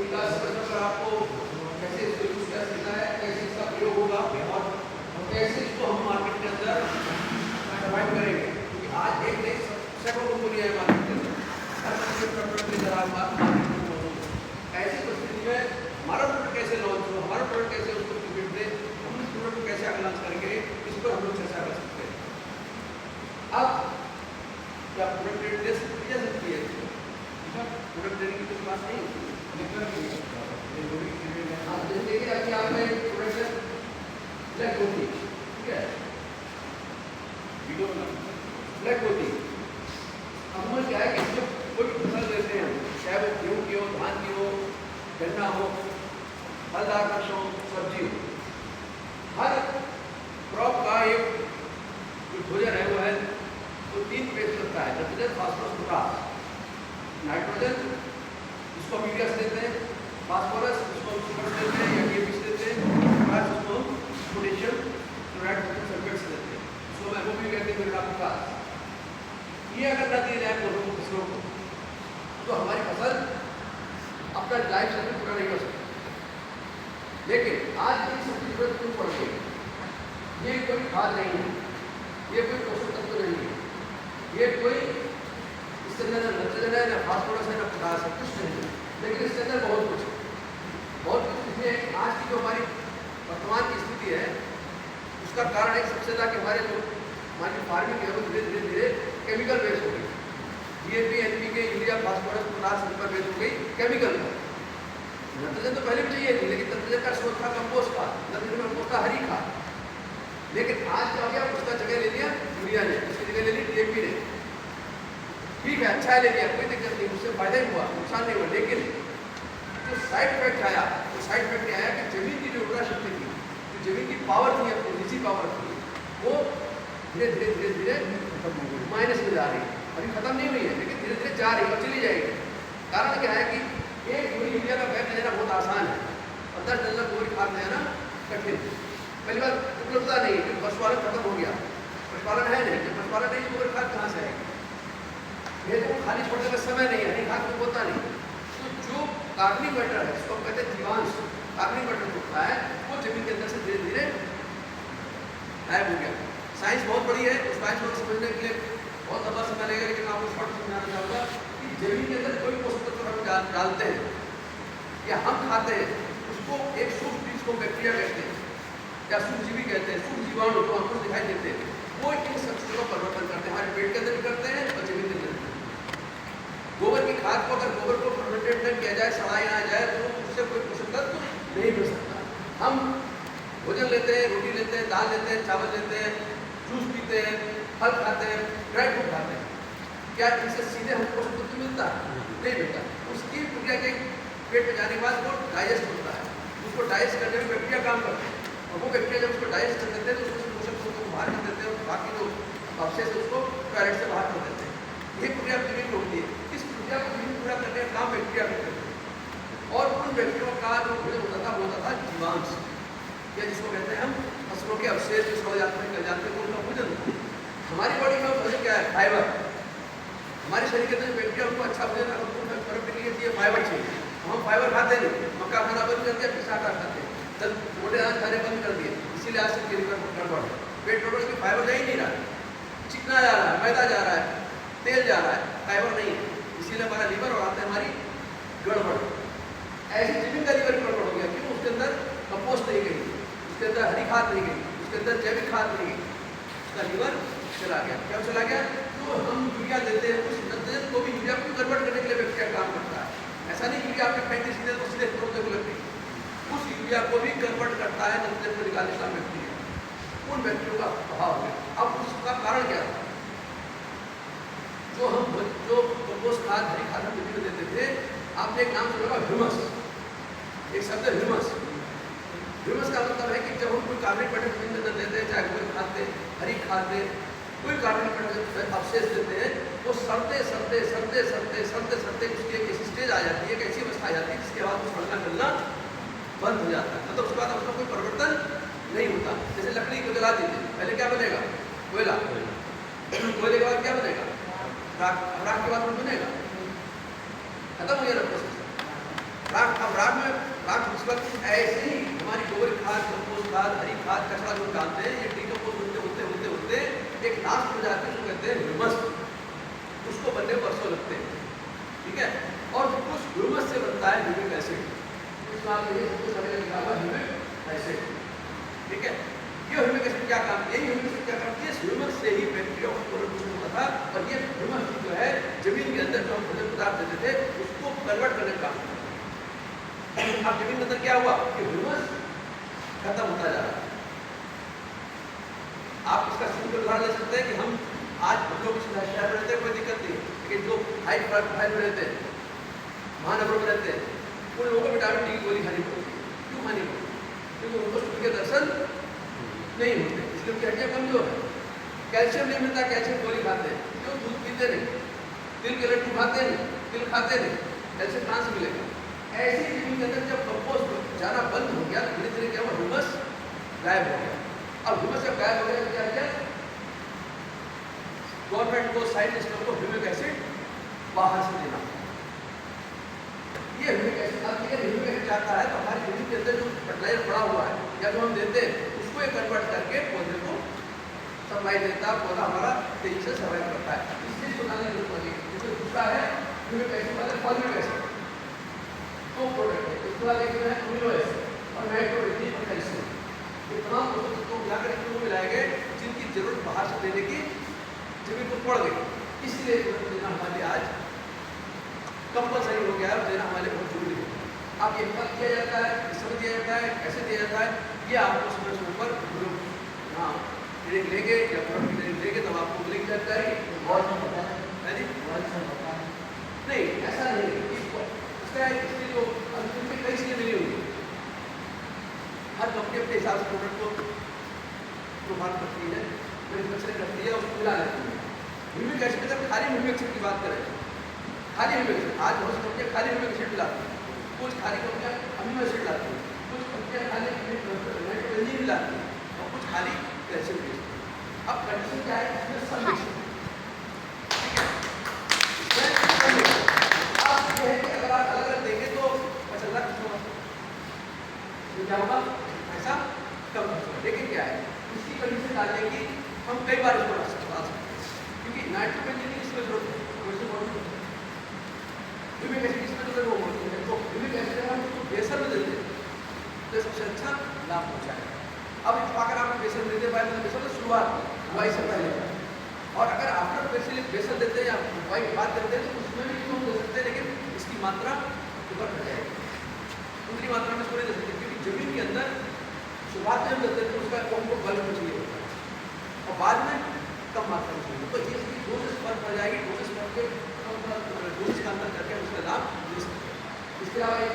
Class पर आपको कैसे इसको यूज कर सकता है, कैसे इसका प्रयोग होगा और कैसे इसको हम मार्केट के अंदर डिफाइन करेंगे, क्योंकि आज एक नई सैकड़ों कंपनी है मार्केट के अंदर, हर प्रोडक्ट लेकर आप मार्केट में मौजूद है। ऐसी परिस्थिति में हमारा प्रोडक्ट कैसे लॉन्च हो, हमारा प्रोडक्ट कैसे उसको ट्रीटमेंट दे, हम उस प्रोडक्ट को कैसे आगे लॉन्च करेंगे, इस पर हम लोग चर्चा कर सकते हैं। अब क्या प्रोडक्ट रेट दे सकती है, प्रोडक्ट देने की कोई बात नहीं होती। हाँ, जैसे देखिए अभी आप में प्रोडक्ट ब्लैक होती, ठीक है, ब्लैक होती। अब हम क्या है कि जब कोई फसल लेते हैं, चाहे वो गेहूँ की हो, धान की हो, गन्ना हो, फलदार वृक्ष हो, सब्जी हो, हर क्रॉप का एक जो भोजन है वो है तो 3 फेज लगता है, नाइट्रोजन, फास्फोरस, पोटाश। नाइट्रोजन इसको मीडिया से देते हैं, फास्फोरस इसको सुपर देते हैं या डीएपी से देते हैं, पोटाश इसको पोटेशियम क्लोराइड सल्फेट से देते हैं, इसको एमओपी कहते हैं मेरा पोटाश। ये अगर न दिए जाए फसलों को तो हमारी फसल अपना लाइफ साइकिल पूरा नहीं कर सकती। लेकिन आज की सबकी जरूरत क्यों पड़ गई? ये कोई खाद नहीं है, ये कोई पोषक तत्व नहीं है, ये कोई इसके अंदर न नाइट्रोजन है, न फास्फोरस है, न पोटाश है, कुछ नहीं है, लेकिन इसके अंदर बहुत कुछ है, बहुत कुछ। इसलिए आज की जो हमारी वर्तमान की स्थिति है उसका कारण एक सबसे ज़्यादा कि हमारे जो हमारी फार्मिंग है वो धीरे धीरे धीरे केमिकल बेस्ड हो गई। DAP, NPK, urea, phosphorus, potash इन पर बेस्ड हो गई केमिकल पर। नाइट्रोजन तो पहले भी चाहिए थी, लेकिन नाइट्रोजन का स्रोत था कंपोस्ट खाद, नाइट्रोजन कंपोस्ट था हरी खाद। लेकिन आज क्या हो गया, उसका जगह ले लिया यूरिया ने, उसकी जगह ले ली डीएपी ने। ठीक है, अच्छा है, ले लिया, कोई दिक्कत नहीं, उससे फायदा ही हुआ, नुकसान नहीं हुआ। लेकिन जो साइड इफेक्ट आया, वो साइड इफेक्ट आया कि जमीन की जो उर्वरा शक्ति थी, जो जमीन की पावर थी, अपनी निजी पावर थी, वो धीरे धीरे धीरे धीरे माइनस में जा रही है। अभी खत्म नहीं हुई है, लेकिन धीरे धीरे जा रही है और चली जाएगी। कारण क्या है कि एक बोरी यूरिया का बैग ले जाना बहुत आसान है और 10 डॉलर बोरी खाद ले जाना कठिन। पहली बार उपलब्धता नहीं है, क्योंकि पशुपालन खत्म हो गया, पशुपालन है नहीं, जब पशुपालन नहीं तो बोरी खाद कहाँ से आएगी? ये तो खाली छोड़ने का समय नहीं है, नहीं खाद में होता नहीं। तो जो कार्बनिक मैटर है, इसको कहते हैं जीवांश, कार्बनिक मैटर होता है, वो जमीन के अंदर से धीरे धीरे गायब हो गया। साइंस बहुत बड़ी है, उस साइंस को समझने के लिए बहुत लंबा समय लगेगा, लेकिन आपको शॉर्ट समझाना चाहूँगा कि जमीन के अंदर कोई पोषक तत्व हम डालते हैं या हम खाते हैं, उसको एक सूक्ष्म बीज को बैक्टीरिया कहते हैं या सूक्ष्मजीवी कहते हैं, सूक्ष्म जीवाणु जो हमको दिखाई देते हैं, वो इन सब चीज़ों का परिवर्तन करते हैं, हमारे पेट के अंदर भी करते हैं और जमीन के अंदर भी। गोबर की खाद को अगर गोबर को फर्मेंटेड न किया जाए, सड़ाया ना जाए, तो उससे कोई पोषक तत्व नहीं मिल सकता। हम भोजन लेते हैं, रोटी लेते हैं, दाल लेते हैं, चावल लेते हैं, जूस पीते हैं, फल खाते हैं, ड्राई फ्रूट खाते हैं, क्या इनसे सीधे हमको पोषक तत्व मिलता है? नहीं मिलता। उसकी प्रक्रिया के पेट में जाने के बाद वो डाइजेस्ट होता है, उसको डाइजेस्ट करने में बैक्टीरिया काम करते हैं, और वो बैक्टीरिया जब उसको डाइजेस्ट कर देते हैं तो उसमें पोषक तत्व को बाहर कर देते हैं और बाकी जो अवशेष है उसको टॉयलेट से बाहर कर देते हैं। ये प्रक्रिया जमीन में होती है। इस प्रक्रिया को जमीन पूरा करने का काम बैक्टीरिया करते हैं, और उन बैक्टीरिया का जो भोजन होता था जीवांश, या जिसको कहते हैं हम फसलों के अवशेष जो सड़ जाते हैं, गल जाते हैं, उनका भोजन। हमारी बॉडी में भोजन क्या है? फाइबर। हमारे शरीर के अंदर बैक्टीरिया उनको अच्छा भोजन फर्क के लिए चाहिए, फाइबर चाहिए। हम फाइबर खाते नहीं, मक्का खाना बंद कर दिया, फिर आटा खाते हैं, जब मोटे अनाज खाने बंद कर दिए, इसीलिए आज से लीवर गड़बड़ है, पेट गड़बड़ की फाइबर जा ही नहीं रहा है, चिकना जा रहा है, मैदा जा रहा है, तेल जा रहा है, फाइबर नहीं है, इसीलिए हमारा लीवर और आते हमारी गड़बड़। ऐसी जमीन का लीवर गड़बड़ हो गया, क्यों? उसके अंदर कंपोस्ट नहीं गई, उसके अंदर हरी खाद नहीं गई, उसके अंदर जैविक खाद नहीं गई, उसका लीवर चला गया। क्या चला गया? तो हम यूरिया देते हैं, उस नाइट्रोजन को भी यूरिया को कन्वर्ट करने के लिए बैक्टीरिया काम करता है। ऐसा नहीं यूरिया आपके फेंकते सीधे तो सीधे प्रोते को लगती, उस यूरिया को भी कन्वर्ट करता है नाइट्रोजन को निकालने का बैक्टीरिया। उन बैक्टीरिया का प्रभाव है। अब उसका कारण क्या था? जो कंपोस्ट खाद, हरी खाद हम मिट्टी में देते थे, आपने एक नाम सुना होगा ह्यूमस, एक शब्द है ह्यूमस। ह्यूमस का मतलब है कि जब हम कोई कार्बनिक मैटर जमीन में देते हैं, चाहे गोबर खाद दें, हरी खाद दें, कोई कार्बनिक मैटर अवशेष देते हैं, वो सड़ते सड़ते सड़ते सड़ते सड़ते सड़ते उसकी एक ऐसी स्टेज आ जाती है, एक ऐसी अवस्था आ जाती है जिसके बाद वो सड़ना गलना बंद हो जाता है। मतलब उसके बाद उसका कोई परिवर्तन नहीं होता। जैसे लकड़ी को जला दीजिए, पहले क्या बनेगा? कोयला। कोयले के बाद क्या बनेगा? राख। राख के बाद कुछ बनेगा? खत्म हो गया प्रोसेस। राख अब राख उस वक्त ऐसे ही हमारी गोबर खाद, कंपोस्ट खाद, हरी खाद, कचरा जो डालते हैं, ये डिकम्पोज होते एक लास्ट हो जाते हैं, जो कहते हैं ह्यूमस। उसको बनने वर्षों लगते हैं, ठीक है। और उस ह्यूमस से बनता है ह्यूमिक एसिड। इस बात में सबसे पहले लिखा हुआ ह्यूमिक एसिड, ठीक है। ये ह्यूमिक एसिड क्या काम, यही ह्यूमिक एसिड क्या करती है, इस ह्यूमस से ही बैक्टीरिया को प्रोडक्शन होता था। और ये ह्यूमस जो है जमीन के अंदर जो हम भोजन पदार्थ देते थे उसको कन्वर्ट करने का काम करता है। अब जमीन के अंदर क्या हुआ कि ह्यूमस खत्म होता जा रहा है। आप इसका सिंपल उदाहरण ले सकते हैं कि हम आज हम लोग शहर में रहते हैं, कोई दिक्कत नहीं, लेकिन जो हाई प्रोफाइल में रहते हैं, महानगरों में रहते हैं, उन लोगों को विटामिन डी की गोली खानी पड़ती है। क्यों खानी पड़ती है? क्योंकि उनको सूर्य के दर्शन नहीं होते, इसलिए उनकी हड्डियाँ कमजोर है। कैल्शियम नहीं मिलता, कैल्शियम गोली खाते हैं। क्यों? दूध पीते नहीं, तिल के लड्डू खाते नहीं, तिल खाते नहीं, कैल्शियम कहाँ से मिलेगा? ऐसे ही जमीन के अंदर जब कंपोस्ट जाना बंद हो गया, धीरे धीरे क्या हुआ, ह्यूमस गायब हो गया। अब ह्यूमस जब गायब हो गया तो क्या किया गवर्नमेंट को, साइंटिस्टों को ह्यूमिक एसिड बाहर से देना। ये ह्यूमिक एसिड अब ये ह्यूमिक एसिड जाता है तो हमारी जमीन के अंदर जो फर्टिलाइजर पड़ा हुआ है या जो हम देते हैं उसको ये कन्वर्ट करके पौधे को सप्लाई देता है, पौधा हमारा तेजी से सर्वाइव करता है। इसलिए सुनाने की जरूरत नहीं। जैसे दूसरा है ह्यूमिक एसिड वाले फॉलिक एसिड, दो प्रोडक्ट है। इसके बाद एक है अमीनो एसिड और नाइट्रोजन और कैल्शियम। ये तमाम पोषक तत्वों मिलाकर इसको मिलाए गए जिनकी जरूरत बाहर से देने की जमीन को पड़ गई। इसलिए देना हमारे लिए आज कंपलसरी हो गया है, देना हमारे लिए बहुत जरूरी है। अब ये कब किया जाता है, किसमें दिया जाता है, कैसे दिया जाता है, ये आपको समय पर हाँ ट्रेनिंग लेंगे या ट्रेनिंग लेंगे तब आपको मिलेगी जानकारी। और नहीं ऐसा नहीं, इसका इसलिए जो में कई चीजें मिली हुई, हर कंपनी अपने हिसाब से प्रोडक्ट को प्रभावित करती है, मैन्युफैक्चरिंग करती है, उसको मिला लेती है। ह्यूमिक एसिड में खाली ह्यूमिक एसिड की बात करें, खाली ह्यूमिक एसिड, आज बहुत सी कंपनियाँ खाली ह्यूमिक एसिड मिलाती हैं, कुछ खाली कंपनियाँ अमीनो एसिड लाती हैं, कुछ कंपनियाँ खाली नाइट्रोजन मिलाती हैं और कुछ खाली कैल्शियम मिलाती हैं। अब कंडीशन क्या है, इसमें सब मिक्स है, ठीक है। अब ये है कि अगर आप अलग अलग देंगे तो मसला कुछ होगा, क्या होगा, ऐसा कम होगा। लेकिन क्या है, इसकी कंडीशन डालने की हम कई बार इसको डाल सकते हैं, क्योंकि नाइट्रोजन की इसमें जरूरत है, ह्यूमिक एसिड इसमें जरूरत होती है। तो ह्यूमिक एसिड हम उसको बेसन में देते हैं तो सबसे अच्छा लाभ हो जाएगा। अब अगर आप बेसन में देते पाए तो बेसन तो शुरुआत बुआई से पहले, और अगर आफ्टर बेसन देते हैं या बुआई के बाद देते हैं तो उसमें भी हम दे सकते हैं, लेकिन इसकी मात्रा ऊपर घट जाएगी, उतनी मात्रा में इसको नहीं दे सकते, क्योंकि जमीन के अंदर शुरुआत में हम देते हैं तो उसका हमको बल्क में चाहिए होता है और बाद में कम मात्रा में चाहिए। तो ये इसकी डोजेस फर्क पड़ जाएगी, डोजेस फर्क के डोजेस का अंतर करके उसका लाभ ले सकते हैं। इसके अलावा एक